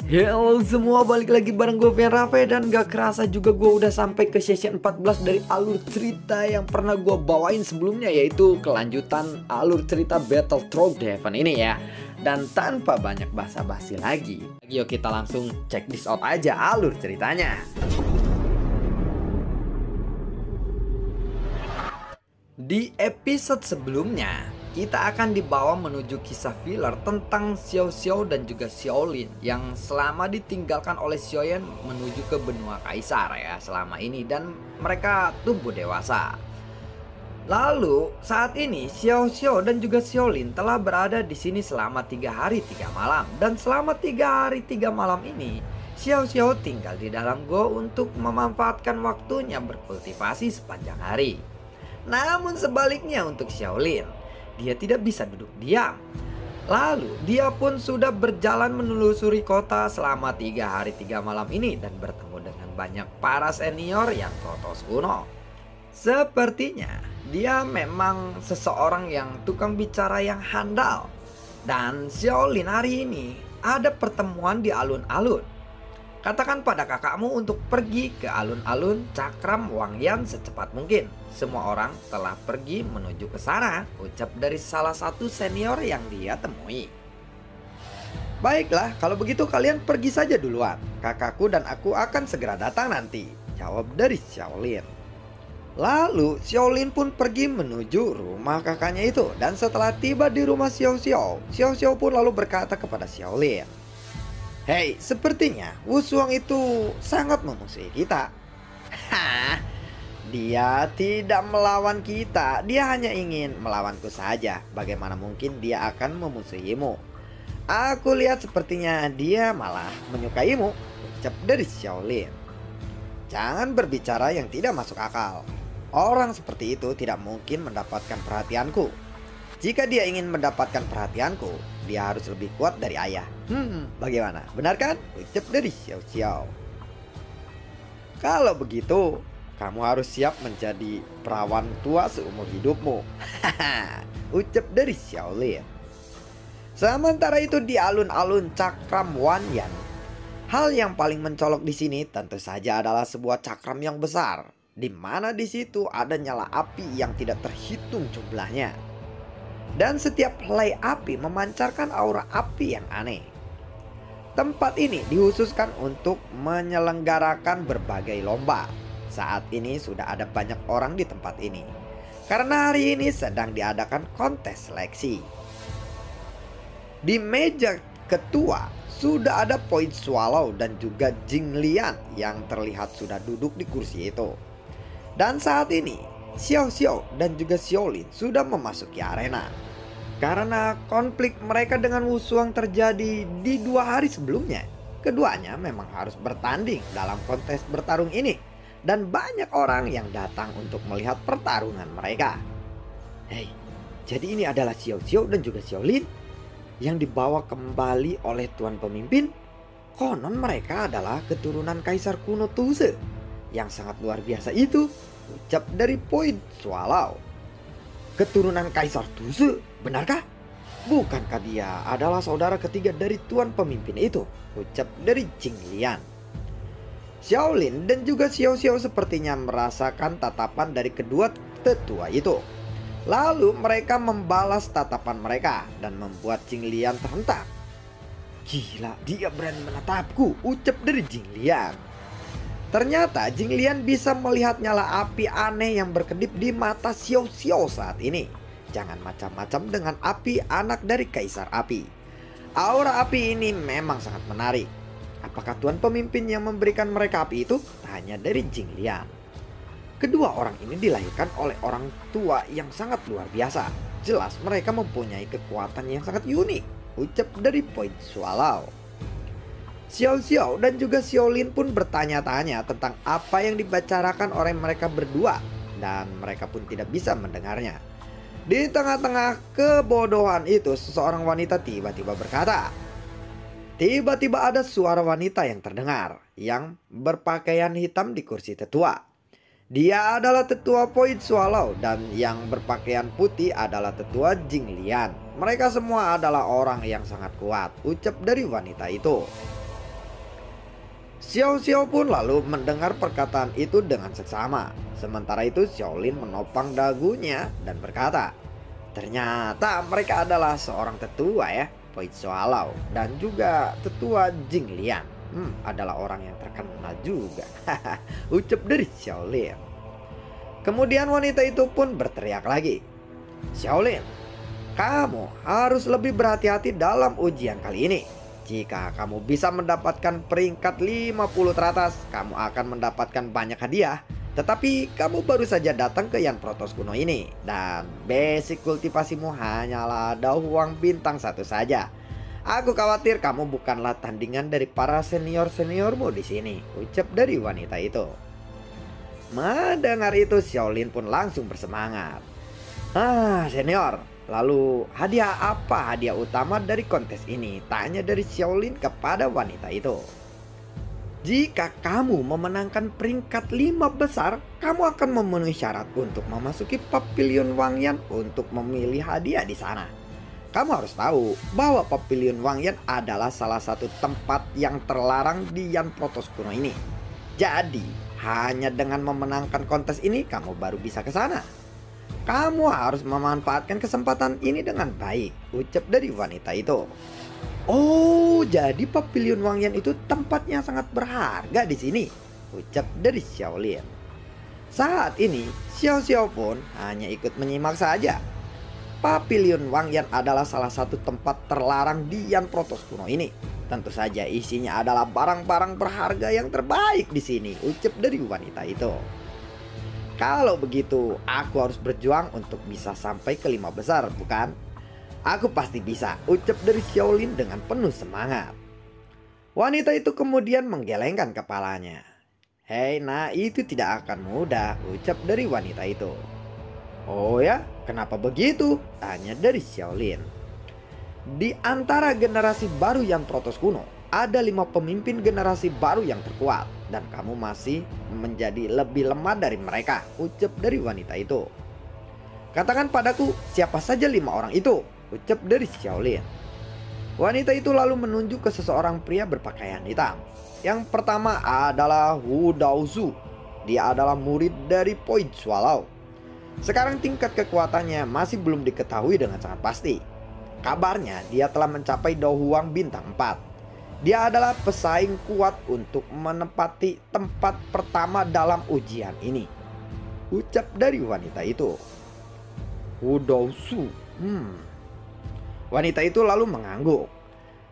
Halo semua, balik lagi bareng gue Vian Rafe. Dan gak kerasa juga gue udah sampai ke session 14 dari alur cerita yang pernah gue bawain sebelumnya, yaitu kelanjutan alur cerita Battletoads The Heaven ini ya. Dan tanpa banyak basa-basi lagi, yuk kita langsung check this out aja alur ceritanya. Di episode sebelumnya, kita akan dibawa menuju kisah filler tentang Xiao Xiao dan juga Xiaolin yang selama ditinggalkan oleh Xiaoyan menuju ke benua kaisar ya selama ini, dan mereka tumbuh dewasa. Lalu saat ini Xiao Xiao dan juga Xiaolin telah berada di sini selama 3 hari 3 malam, dan selama 3 hari 3 malam ini Xiao Xiao tinggal di dalam gua untuk memanfaatkan waktunya berkultivasi sepanjang hari. Namun sebaliknya untuk Xiaolin, dia tidak bisa duduk diam. Lalu dia pun sudah berjalan menelusuri kota selama 3 hari 3 malam ini dan bertemu dengan banyak para senior yang totos kuno. Sepertinya dia memang seseorang yang tukang bicara yang handal. Dan Xiaolin hari ini ada pertemuan di alun-alun. Katakan pada kakakmu untuk pergi ke alun-alun Cakram Wangyan secepat mungkin. Semua orang telah pergi menuju ke sana, ucap dari salah satu senior yang dia temui. Baiklah, kalau begitu kalian pergi saja duluan. Kakakku dan aku akan segera datang nanti, jawab dari Xiaolin. Lalu Xiaolin pun pergi menuju rumah kakaknya itu. Dan setelah tiba di rumah Xiao Xiao, Xiao Xiao pun lalu berkata kepada Xiaolin, "Hei, sepertinya Wu Shuang itu sangat memusuhi kita." "Hah, dia tidak melawan kita, dia hanya ingin melawanku saja. Bagaimana mungkin dia akan memusuhimu? Aku lihat sepertinya dia malah menyukaimu," ucap dari Xiaolin. "Jangan berbicara yang tidak masuk akal. Orang seperti itu tidak mungkin mendapatkan perhatianku. Jika dia ingin mendapatkan perhatianku, dia harus lebih kuat dari ayah. Bagaimana? Benar kan?" ucap dari Xiao Xiao. "Kalau begitu, kamu harus siap menjadi perawan tua seumur hidupmu," ucap dari Xiaolin. Sementara itu di alun-alun Cakram Wanyan, hal yang paling mencolok di sini tentu saja adalah sebuah cakram yang besar, di mana di situ ada nyala api yang tidak terhitung jumlahnya. Dan setiap helai api memancarkan aura api yang aneh. Tempat ini dikhususkan untuk menyelenggarakan berbagai lomba. Saat ini sudah ada banyak orang di tempat ini, karena hari ini sedang diadakan kontes seleksi. Di meja ketua sudah ada Point Swallow dan juga Jing Lian yang terlihat sudah duduk di kursi itu. Dan saat ini Xiao Xiao dan juga Xiaolin sudah memasuki arena. Karena konflik mereka dengan Wu Shuang terjadi di 2 hari sebelumnya, keduanya memang harus bertanding dalam kontes bertarung ini. Dan banyak orang yang datang untuk melihat pertarungan mereka. Hei, jadi ini adalah Xiao Xiao dan juga Xiaolin yang dibawa kembali oleh Tuan Pemimpin. Konon mereka adalah keturunan Kaisar kuno Tuze yang sangat luar biasa itu, ucap dari Point Swallow. "Keturunan Kaisar Tuze, benarkah? Bukankah dia adalah saudara ketiga dari Tuan Pemimpin itu?" ucap dari Jing Lian. Xiaolin dan juga Xiao Xiao sepertinya merasakan tatapan dari kedua tetua itu. Lalu mereka membalas tatapan mereka dan membuat Jing Lian terhentak. "Gila, dia berani menatapku," ucap dari Jing Lian. Ternyata Jing Lian bisa melihat nyala api aneh yang berkedip di mata Xiao Xiao saat ini. Jangan macam-macam dengan api anak dari Kaisar Api. Aura api ini memang sangat menarik. Apakah Tuan Pemimpin yang memberikan mereka api itu? Tanya dari Jing Lian. Kedua orang ini dilahirkan oleh orang tua yang sangat luar biasa. Jelas mereka mempunyai kekuatan yang sangat unik, ucap dari Point Swallow. Xiao Xiao dan juga Xiaolin pun bertanya-tanya tentang apa yang dibicarakan oleh mereka berdua, dan mereka pun tidak bisa mendengarnya. Di tengah-tengah kebodohan itu, seseorang wanita tiba-tiba berkata. Tiba-tiba ada suara wanita yang terdengar, yang berpakaian hitam di kursi tetua. Dia adalah tetua Point Swallow, dan yang berpakaian putih adalah tetua Jing Lian. Mereka semua adalah orang yang sangat kuat, ucap dari wanita itu. Xiao Xiao pun lalu mendengar perkataan itu dengan seksama. Sementara itu Xiaolin menopang dagunya dan berkata, ternyata mereka adalah seorang tetua ya, Poi Sualau, dan juga tetua Jing Lian. Adalah orang yang terkenal juga. Ucap dari Xiaolin. Kemudian wanita itu pun berteriak lagi, Xiaolin, kamu harus lebih berhati-hati dalam ujian kali ini. Jika kamu bisa mendapatkan peringkat 50 teratas, kamu akan mendapatkan banyak hadiah. Tetapi kamu baru saja datang ke Yan Protos kuno ini, dan basic kultivasimu hanyalah Dahuang bintang 1 saja. Aku khawatir kamu bukanlah tandingan dari para senior-seniormu di sini, ucap dari wanita itu. Mendengar itu Xiaolin pun langsung bersemangat. Senior, lalu hadiah apa hadiah utama dari kontes ini? Tanya dari Xiaolin kepada wanita itu. Jika kamu memenangkan peringkat 5 besar, kamu akan memenuhi syarat untuk memasuki Papilion Wangyan untuk memilih hadiah di sana. Kamu harus tahu bahwa Papilion Wangyan adalah salah satu tempat yang terlarang di Yan Protos kuno ini. Jadi, hanya dengan memenangkan kontes ini kamu baru bisa ke sana. Kamu harus memanfaatkan kesempatan ini dengan baik, ucap dari wanita itu. Oh, jadi Papilion Wangyan itu tempatnya sangat berharga di sini, ucap dari Xiaolin. Saat ini, Xiao Xiao pun hanya ikut menyimak saja. Papilion Wangyan adalah salah satu tempat terlarang di Yan Protos kuno ini. Tentu saja isinya adalah barang-barang berharga yang terbaik di sini, ucap dari wanita itu. Kalau begitu, aku harus berjuang untuk bisa sampai ke 5 besar, bukan? Aku pasti bisa, ucap dari Xiaolin dengan penuh semangat. Wanita itu kemudian menggelengkan kepalanya. Hei, nah itu tidak akan mudah, ucap dari wanita itu. Oh ya, kenapa begitu? Tanya dari Xiaolin. Di antara generasi baru Yan Protos kuno, ada 5 pemimpin generasi baru yang terkuat, dan kamu masih menjadi lebih lemah dari mereka, ucap dari wanita itu. Katakan padaku siapa saja 5 orang itu, ucap dari Xiaolin. Wanita itu lalu menunjuk ke seseorang pria berpakaian hitam. Yang pertama adalah Wu Daozu. Dia adalah murid dari Poi Sualau. Sekarang tingkat kekuatannya masih belum diketahui dengan sangat pasti. Kabarnya dia telah mencapai Dahuang bintang 4. Dia adalah pesaing kuat untuk menempati tempat pertama dalam ujian ini, ucap dari wanita itu. Wudousu. Wanita itu lalu mengangguk.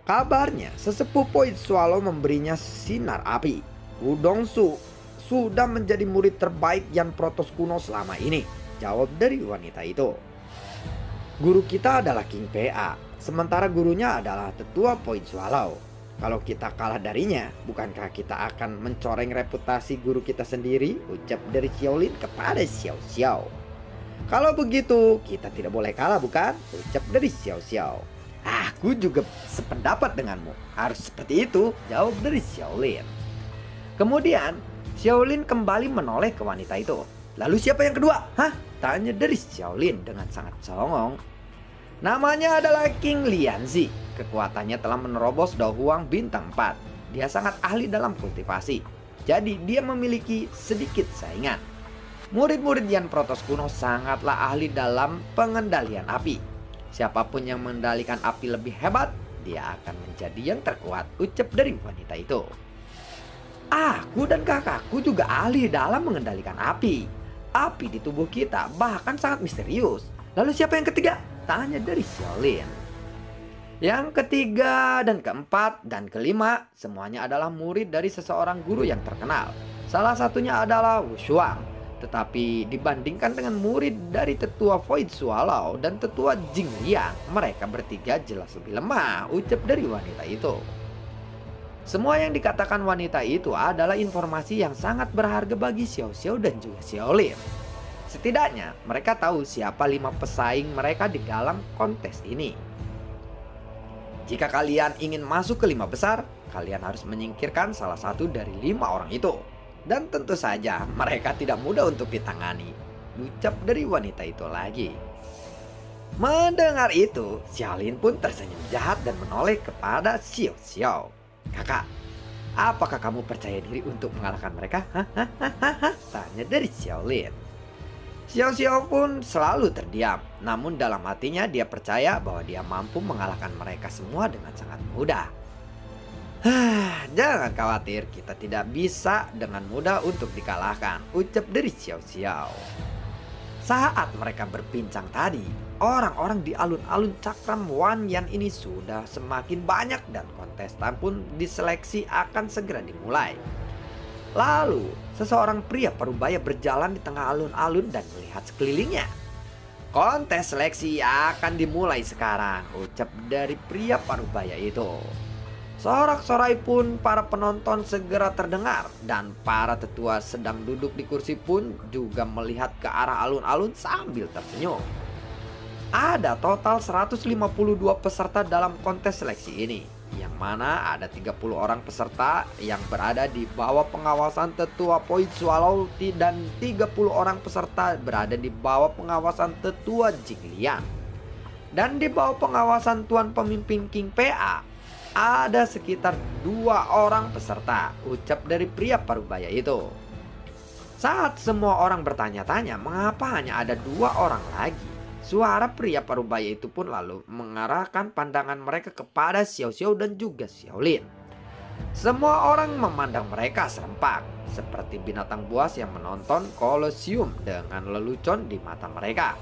Kabarnya sesepuh Poi Sualau memberinya sinar api. Wudongsu sudah menjadi murid terbaik Yan Protos kuno selama ini, jawab dari wanita itu. Guru kita adalah King PA, sementara gurunya adalah tetua Poi Sualau. Kalau kita kalah darinya, bukankah kita akan mencoreng reputasi guru kita sendiri? Ucap dari Xiaolin kepada Xiao Xiao. Kalau begitu, kita tidak boleh kalah, bukan? Ucap dari Xiao Xiao. Aku juga sependapat denganmu. Harus seperti itu, jawab dari Xiaolin. Kemudian, Xiaolin kembali menoleh ke wanita itu. Lalu siapa yang kedua? Tanya dari Xiaolin dengan sangat songong. Namanya adalah King Lianzi. Kekuatannya telah menerobos Dahuang bintang 4. Dia sangat ahli dalam kultivasi. Jadi dia memiliki sedikit saingan. Murid-murid Yan Protos kuno sangatlah ahli dalam pengendalian api. Siapapun yang mengendalikan api lebih hebat, dia akan menjadi yang terkuat, ucap dari wanita itu. Aku dan kakakku juga ahli dalam mengendalikan api. Api di tubuh kita bahkan sangat misterius. Lalu siapa yang ketiga? Tanya dari Xiaolin. Yang ketiga dan keempat dan kelima semuanya adalah murid dari seseorang guru yang terkenal. Salah satunya adalah Wu Shuang. Tetapi dibandingkan dengan murid dari tetua Poi Sualau dan tetua Jing Liang, mereka bertiga jelas lebih lemah, ucap dari wanita itu. Semua yang dikatakan wanita itu adalah informasi yang sangat berharga bagi Xiao Xiao dan juga Xiaolin. Setidaknya mereka tahu siapa 5 pesaing mereka di dalam kontes ini. Jika kalian ingin masuk ke 5 besar, kalian harus menyingkirkan salah satu dari 5 orang itu. Dan tentu saja mereka tidak mudah untuk ditangani, ucap dari wanita itu lagi. Mendengar itu, Xiaolin pun tersenyum jahat dan menoleh kepada Xiao Xiao. Kakak, Apakah kamu percaya diri untuk mengalahkan mereka? Hahaha, tanya dari Xiaolin. Xiao Xiao pun selalu terdiam, namun dalam hatinya dia percaya bahwa dia mampu mengalahkan mereka semua dengan sangat mudah. Jangan khawatir, kita tidak bisa dengan mudah untuk dikalahkan, ucap dari Xiao Xiao. Saat mereka berbincang tadi, orang-orang di alun-alun Cakram Wanyan ini sudah semakin banyak dan kontestan pun diseleksi akan segera dimulai. Lalu, seseorang pria parubaya berjalan di tengah alun-alun dan melihat sekelilingnya. Kontes seleksi akan dimulai sekarang, ucap dari pria parubaya itu. Sorak-sorai pun para penonton segera terdengar dan para tetua sedang duduk di kursi pun juga melihat ke arah alun-alun sambil tersenyum. Ada total 152 peserta dalam kontes seleksi ini, yang mana ada 30 orang peserta yang berada di bawah pengawasan tetua Poit Swallow dan 30 orang peserta berada di bawah pengawasan tetua Jingliang. Dan di bawah pengawasan tuan pemimpin King PA ada sekitar 2 orang peserta, ucap dari pria parubaya itu. Saat semua orang bertanya-tanya mengapa hanya ada 2 orang lagi, suara pria parubaya itu pun lalu mengarahkan pandangan mereka kepada Xiao Xiao dan juga Xiaolin. Semua orang memandang mereka serempak, seperti binatang buas yang menonton kolosium dengan lelucon di mata mereka.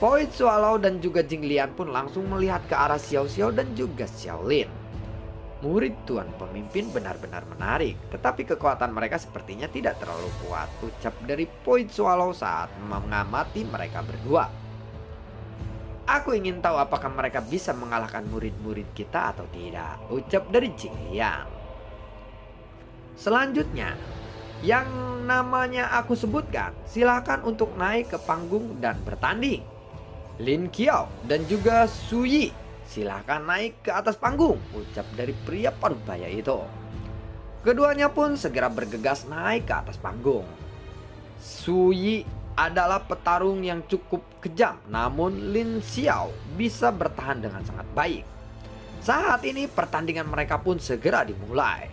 Poit Swallow dan juga Jinglian pun langsung melihat ke arah Xiao Xiao dan juga Xiaolin. Murid tuan pemimpin benar-benar menarik, tetapi kekuatan mereka sepertinya tidak terlalu kuat, ucap dari Poit Swallow saat mengamati mereka berdua. Aku ingin tahu apakah mereka bisa mengalahkan murid-murid kita atau tidak, ucap dari Jingliang. Selanjutnya, yang namanya aku sebutkan, silakan untuk naik ke panggung dan bertanding. Lin Qiao dan juga Su Yi, silakan naik ke atas panggung, ucap dari pria parubaya itu. Keduanya pun segera bergegas naik ke atas panggung. Su Yi adalah petarung yang cukup kejam, namun Lin Xiao bisa bertahan dengan sangat baik. Saat ini pertandingan mereka pun segera dimulai.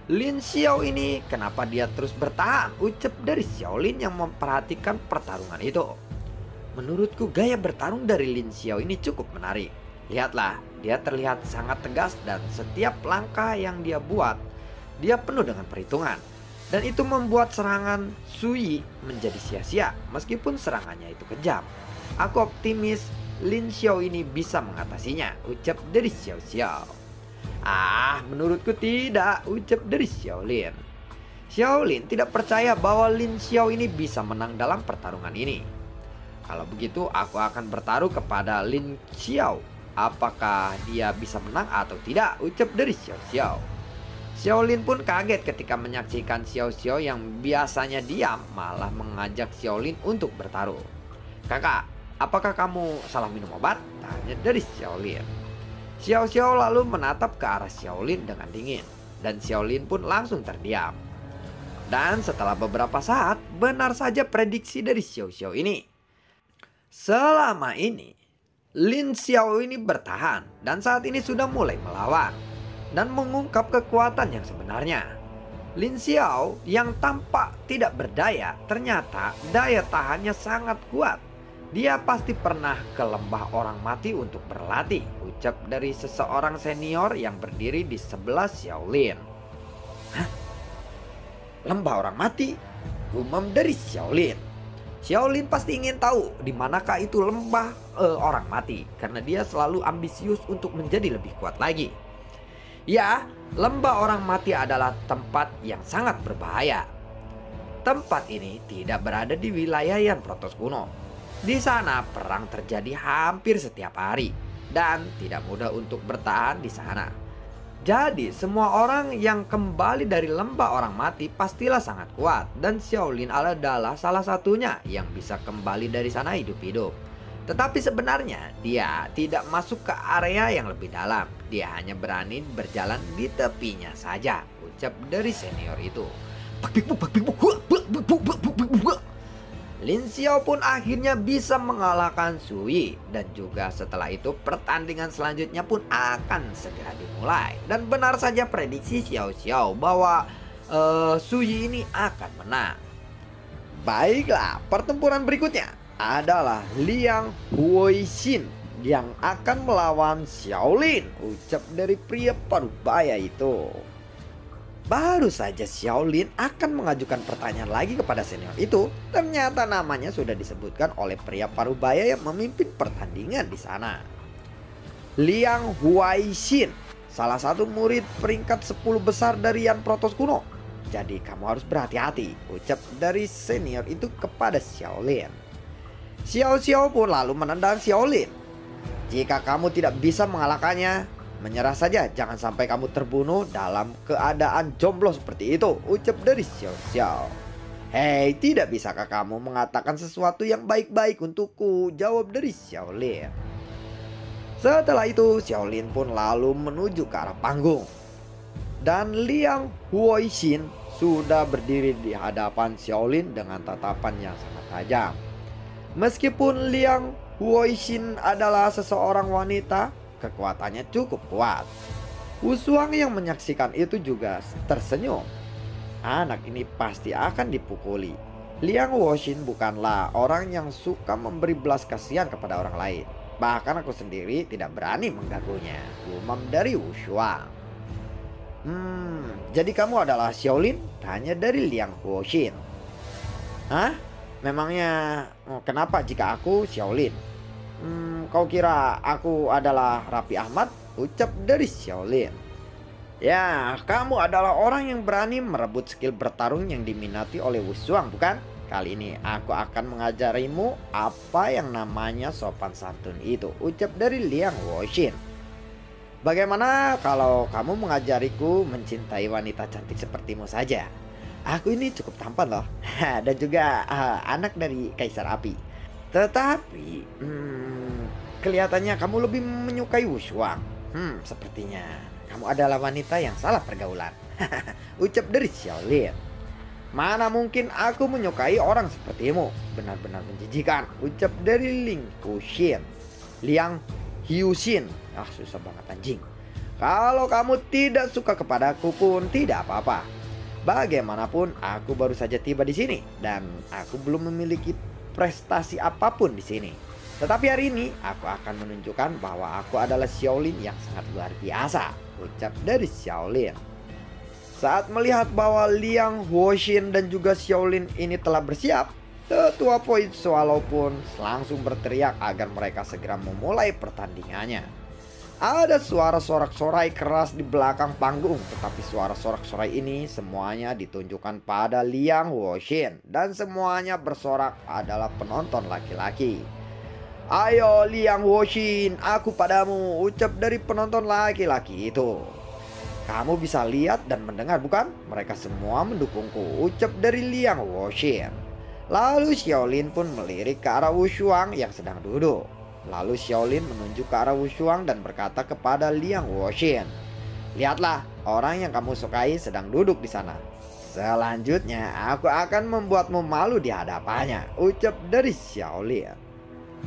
Lin Xiao ini kenapa dia terus bertahan, ucap dari Xiaolin yang memperhatikan pertarungan itu. Menurutku gaya bertarung dari Lin Xiao ini cukup menarik. Lihatlah, dia terlihat sangat tegas dan setiap langkah yang dia buat, dia penuh dengan perhitungan. Dan itu membuat serangan Su Yi menjadi sia-sia meskipun serangannya itu kejam. Aku optimis Lin Xiao ini bisa mengatasinya, ucap dari Xiao Xiao. Menurutku tidak, ucap dari Xiaolin. Xiaolin tidak percaya bahwa Lin Xiao ini bisa menang dalam pertarungan ini. Kalau begitu aku akan bertaruh kepada Lin Xiao. Apakah dia bisa menang atau tidak, ucap dari Xiao Xiao. Xiaolin pun kaget ketika menyaksikan Xiao Xiao yang biasanya diam malah mengajak Xiaolin untuk bertaruh. Kakak, apakah kamu salah minum obat? Tanya dari Xiaolin. Xiao Xiao lalu menatap ke arah Xiaolin dengan dingin, dan Xiaolin pun langsung terdiam. Dan setelah beberapa saat, benar saja prediksi dari Xiao Xiao ini. Selama ini, Lin Xiao ini bertahan dan saat ini sudah mulai melawan dan mengungkap kekuatan yang sebenarnya. Lin Xiao yang tampak tidak berdaya, ternyata daya tahannya sangat kuat. Dia pasti pernah ke lembah orang mati untuk berlatih, ucap dari seseorang senior yang berdiri di sebelah Xiaolin. Hah? Lembah orang mati? Gumam dari Xiaolin. Xiaolin pasti ingin tahu di manakah itu lembah orang mati, karena dia selalu ambisius untuk menjadi lebih kuat lagi. Ya, lembah orang mati adalah tempat yang sangat berbahaya. Tempat ini tidak berada di wilayah yang Protoss kuno. Di sana perang terjadi hampir setiap hari dan tidak mudah untuk bertahan di sana. Jadi semua orang yang kembali dari lembah orang mati pastilah sangat kuat, dan Xiaolin adalah salah satunya yang bisa kembali dari sana hidup-hidup. Tetapi sebenarnya dia tidak masuk ke area yang lebih dalam. Dia hanya berani berjalan di tepinya saja, ucap dari senior itu. Lin Xiao pun akhirnya bisa mengalahkan Sui, dan juga setelah itu pertandingan selanjutnya pun akan segera dimulai. Dan benar saja prediksi Xiao Xiao bahwa Sui ini akan menang. Baiklah, pertempuran berikutnya adalah Liang Huoixin yang akan melawan Xiaolin, ucap dari pria parubaya itu. Baru saja Xiaolin akan mengajukan pertanyaan lagi kepada senior itu, ternyata namanya sudah disebutkan oleh pria parubaya yang memimpin pertandingan di sana. Liang Huaixin, salah satu murid peringkat 10 besar dari Yan Protos kuno. Jadi kamu harus berhati-hati, ucap dari senior itu kepada Xiaolin. Xiao Xiao pun lalu menendang Xiaolin. Jika kamu tidak bisa mengalahkannya, menyerah saja, jangan sampai kamu terbunuh dalam keadaan jomblo seperti itu, ucap dari Xiao Xiao. Hei, tidak bisakah kamu mengatakan sesuatu yang baik-baik untukku, jawab dari Xiaolin. Setelah itu Xiaolin pun lalu menuju ke arah panggung. Dan Liang Huoixin sudah berdiri di hadapan Xiaolin dengan tatapan yang sangat tajam. Meskipun Liang Huoixin adalah seseorang wanita, kekuatannya cukup kuat. Wu Shuang yang menyaksikan itu juga tersenyum. Anak ini pasti akan dipukuli. Liang Huoixin bukanlah orang yang suka memberi belas kasihan kepada orang lain. Bahkan aku sendiri tidak berani mengganggunya, gumam dari Wu Shuang. Jadi kamu adalah Xiaolin? Tanya dari Liang Huoixin. Hah? Memangnya kenapa jika aku Xiaolin? Kau kira aku adalah Raffi Ahmad? Ucap dari Xiaolin. Ya, kamu adalah orang yang berani merebut skill bertarung yang diminati oleh Wu Shuang, bukan? Kali ini aku akan mengajarimu apa yang namanya sopan santun itu, ucap dari Liang Huoixin. Bagaimana kalau kamu mengajariku mencintai wanita cantik sepertimu saja? Aku ini cukup tampan loh. Dan juga anak dari Kaisar Api. Tetapi kelihatannya kamu lebih menyukai Wu Shuang. Sepertinya kamu adalah wanita yang salah pergaulan. Ucap dari Xiaolin. Mana mungkin aku menyukai orang sepertimu, benar-benar menjijikan, ucap dari Liang Hiuxin. Susah banget anjing. Kalau kamu tidak suka kepadaku pun tidak apa-apa. Bagaimanapun aku baru saja tiba di sini dan aku belum memiliki prestasi apapun di sini. Tetapi hari ini aku akan menunjukkan bahwa aku adalah Xiaolin yang sangat luar biasa, ucap dari Xiaolin. Saat melihat bahwa Liang Huoixin dan juga Xiaolin ini telah bersiap, Tetua Void Swallow pun langsung berteriak agar mereka segera memulai pertandingannya. Ada suara sorak-sorai keras di belakang panggung, tetapi suara sorak-sorai ini semuanya ditunjukkan pada Liang Huoixin dan semuanya bersorak adalah penonton laki-laki. Ayo Liang Huoixin, aku padamu, ucap dari penonton laki-laki itu. Kamu bisa lihat dan mendengar bukan? Mereka semua mendukungku, ucap dari Liang Huoixin. Lalu Xiaolin pun melirik ke arah Wu Shuang yang sedang duduk. Lalu Xiaolin menunjuk ke arah Wu Shuang dan berkata kepada Liang Huoixin, lihatlah, orang yang kamu sukai sedang duduk di sana. Selanjutnya aku akan membuatmu malu di hadapannya, ucap dari Xiaolin.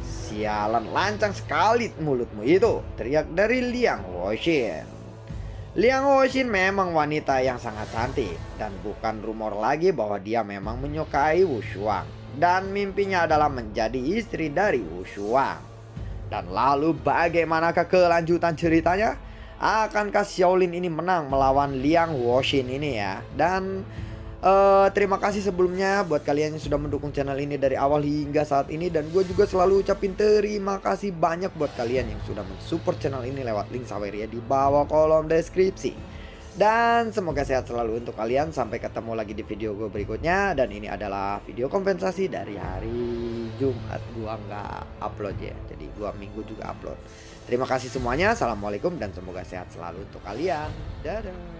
Sialan, lancang sekali mulutmu itu, teriak dari Liang Huoixin. Liang Huoixin memang wanita yang sangat cantik, dan bukan rumor lagi bahwa dia memang menyukai Wu Shuang, dan mimpinya adalah menjadi istri dari Wu Shuang. Dan lalu bagaimanakah kelanjutan ceritanya? Akankah Xiaolin ini menang melawan Liang Huoixin ini ya? Dan terima kasih sebelumnya buat kalian yang sudah mendukung channel ini dari awal hingga saat ini. Dan gue juga selalu ucapin terima kasih banyak buat kalian yang sudah mensupport channel ini lewat link Saweria di bawah kolom deskripsi. Dan semoga sehat selalu untuk kalian. Sampai ketemu lagi di video gue berikutnya. Dan ini adalah video kompensasi dari hari Jumat. Gua nggak upload ya, jadi gua minggu juga upload. Terima kasih semuanya. Assalamualaikum dan semoga sehat selalu untuk kalian. Dadah.